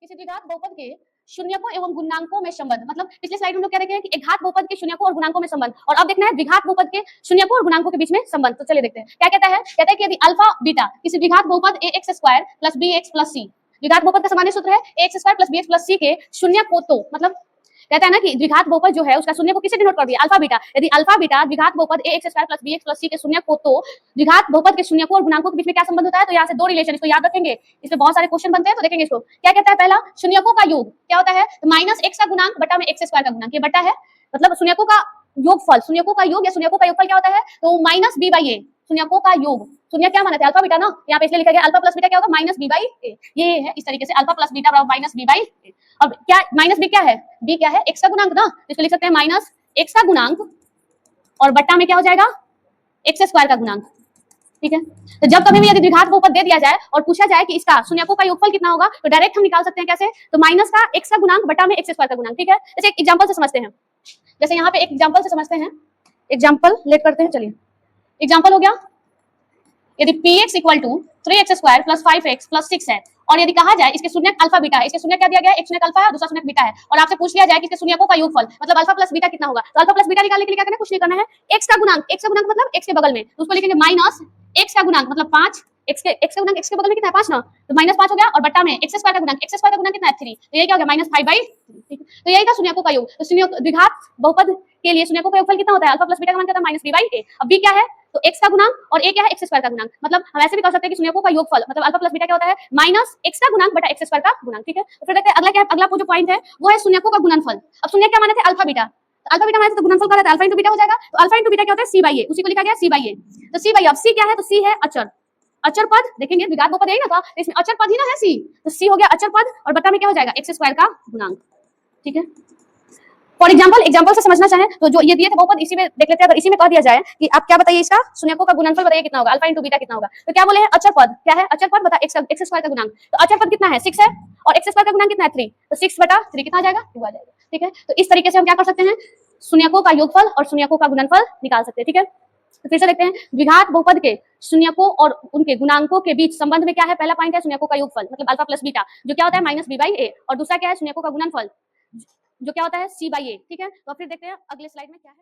किसी द्विघात बहुपद के शून्यकों एवं गुणांकों में संबंध, मतलब पिछले स्लाइड में हम लोग क्या देखे हैं कि एक घात बहुपद के शून्यकों और गुणांकों में संबंध, और अब देखना है द्विघात बहुपद के शून्यकों और गुणांकों के बीच में संबंध। तो चलिए देखते हैं क्या कहता है। कहता है कि यदि अल्फा बीटा किसी द्विघात बहुपद ax square plus bx plus c, द्विघात बहुपद का सामान्य सूत्र है ax square plus bx plus c के शून्य को, तो मतलब कहता है ना कि द्विघात बहुपद जो है उसका शून्य को किसे डिनोट कर दिया, अल्फा बीटा। यदि अल्फा बीटा द्विघात बहुपद ax square plus bx plus c के शून्य को, तो द्विघात बहुपद के शून्यकों और गुणांकों के बीच में क्या संबंध होता है। तो यहाँ से दो रिलेशन, इसको याद रखेंगे, इसमें बहुत सारे क्वेश्चन बनते हैं, तो देखेंगे इसको। क्या कहता है, पहला शून्यकों का योग क्या होता है, तो माइनस x का गुणांक बटा में x स्क्वायर का गुणांक, ये बटा है मतलब शून्यकों का योगफल, शून्यकों का योग या शून्यकों का योगफल क्या होता है, तो माइनस b बाई ए, शून्यकों का योग। शून्य क्या माना था, अल्फा बीटा ना, यहाँ पे इसलिए लिखा गया अल्फा प्लस बीटा क्या होगा, माइनस b बाई ए, ये है इस तरीके से अल्फा प्लस बीटा बराबर माइनस b बाई ए। अब क्या माइनस b क्या है, b क्या है, x का गुणांक ना, इसको लिख सकते हैं माइनस x का गुणांक और बट्टा में क्या हो जाएगा, x स्क्वायर का गुणांक। ठीक है, तो जब कभी भी यदि द्विघात बहुपद दे दिया जाए और पूछा जाए कि इसका शून्यकों का योगफल कितना होगा, तो डायरेक्ट हम निकाल सकते हैं कैसे, तो माइनस का x का गुणांक बटा में x स्क्वायर का गुणांक। ठीक है, जैसे एक एग्जांपल से समझते हैं, जैसे यहाँ पे एक एग्जांपल से समझते हैं, एग्जांपल लेट करते हैं। चलिए एग्जांपल हो गया, यदि px equal to 3x square plus 5x plus 6 है, और यदि कहा जाए इसके शून्यक अल्फा बीटा है, इसके शून्यक क्या दिया गया है, एक शून्यक अल्फा है और दूसरा शून्यक बीटा है, और आपसे पूछ लिया जाए कि इसके शून्यकों का योगफल मतलब अल्फा प्लस बीटा कितना होगा, तो अल्फा प्लस बीटा निकालने के लिए क्या करना है, कुछ नहीं करना है, x का गुणांक मतलब x के बगल में, तो उसको लिखेंगे माइनस x का गुणांक मतलब 5, x का गुणांक x के बगल में कितना है 5 ना, तो माइनस 5 हो गया, और बट्टा में x स्क्वायर का गुणांक कितना है 3, तो ये क्या हो गया माइनस 5 बाई 3। ठीक है, तो यही था शून्यकों का योग। तो शून्यक द्विघात बहुपद के लिए शून्यकों का योगफल कितना होता है, अल्फा प्लस बीटा का मान क्या होता है माइनस b बाई a। अब b क्या है, तो x का गुणांक और a क्या है x स्क्वायर का गुणांक, मतलब हम ऐसे भी कर सकते हैं कि शून्यकों का योगफल मतलब अल्फा प्लस बीटा क्या होता है माइनस x का गुणांक बटा x स्क्वायर का गुणांक। ठीक है, तो फिर देखते हैं अगला क्या है, अगला जो पॉइंट है वो है शून्यकों का गुणनफल। अब शून्य क्या माने थे, अल्फा बीटा, तो अल्फा बीटा माने तो गुणनफल क्या होता है, अल्फा इंटू बीटा हो जाएगा, तो अल्फा इंटू बीटा क्या होता है c बाई a, उसी को लिखा गया c बाई a। तो c बाई, अब c क्या है, तो c है अचर, अचर पद, देखेंगे द्विघात बहुपद यही ना था, तो इसमें अचर पद ही ना है c, तो c हो गया अचर पद और बटा में क्या हो जाएगा x स्क्वायर का गुणांक। ठीक है, फॉर एग्जांपल से समझना चाहें तो जो ये दिए थे बहुपद इसी में देख लेते हैं। अगर इसी में कह दिया जाए कि आप क्या बताइए इसका शून्यकों का गुणनफल बताइए कितना होगा, अल्फा इंटू बीटा कितना होगा, तो क्या बोले हैं अचर पद, क्या है अचर पद बता x स्क्वायर का गुणांक, तो अचर पद कितना है 6 है और x स्क्वायर का गुणांक कितना है 3, तो 6 बटा 3 कितना आ जाएगा 2 आ जाएगा। ठीक है, तो इस तरीके से हम क्या कर सकते हैं, शून्यकों का योगफल और शून्यकों का गुणनफल निकाल सकते हैं। ठीक है, तो फिर से देखते हैं द्विघात बहुपद के शून्यकों और उनके गुणांकों के बीच संबंध में क्या है, पहला पॉइंट है शून्यकों का योगफल मतलब अल्फा प्लस बीटा जो क्या होता है माइनस b बाई a, और दूसरा क्या है शून्यकों का गुणनफल जो क्या होता है c बाई a। ठीक है, तो फिर देखते हैं अगले स्लाइड में क्या है।